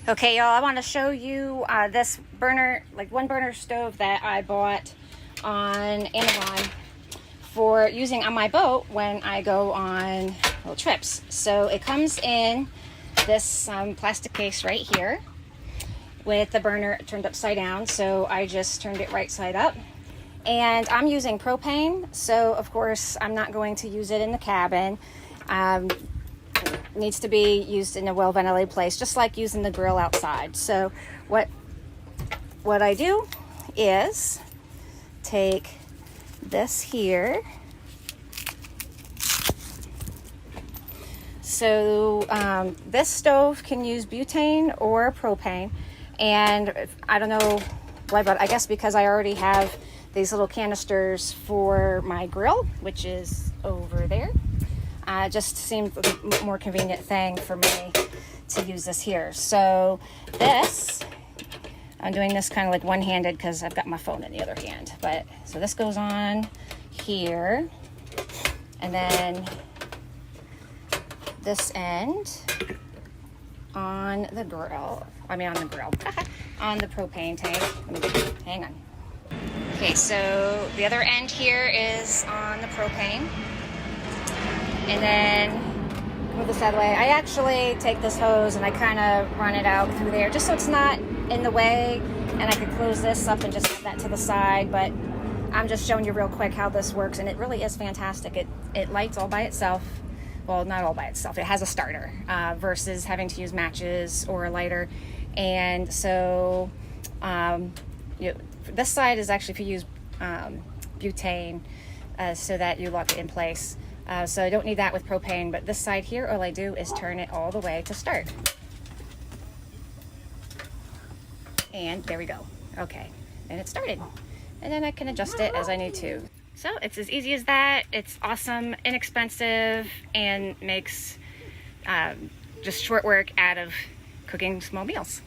Okay, y'all, I want to show you this burner, like one burner stove that I bought on Amazon for using on my boat when I go on little trips. So it comes in this plastic case right here with the burner turned upside down. So I just turned it right side up. And I'm using propane, so of course I'm not going to use it in the cabin. Needs to be used in a well-ventilated place, just like using the grill outside. So what I do is take this here. So this stove can use butane or propane, and I don't know why, but I guess because I already have these little canisters for my grill, which is over there. Just seemed a more convenient thing for me to use this here. So this, I'm doing this kind of like one-handed because I've got my phone in the other hand. But so this goes on here, and then this end on the grill. I mean on the grill, on the propane tank. Hang on. Okay, so the other end here is on the propane. And then move this out of the way. I actually take this hose and I kind of run it out through there just so it's not in the way, and I could close this up and just set that to the side. But I'm just showing you real quick how this works, and it really is fantastic. It lights all by itself. Well, not all by itself. It has a starter versus having to use matches or a lighter. And so this side is actually if you use butane so that you lock it in place. So I don't need that with propane, but this side here, all I do is turn it all the way to start. And there we go. Okay, and it started. And then I can adjust it as I need to. So it's as easy as that. It's awesome, inexpensive, and makes just short work out of cooking small meals.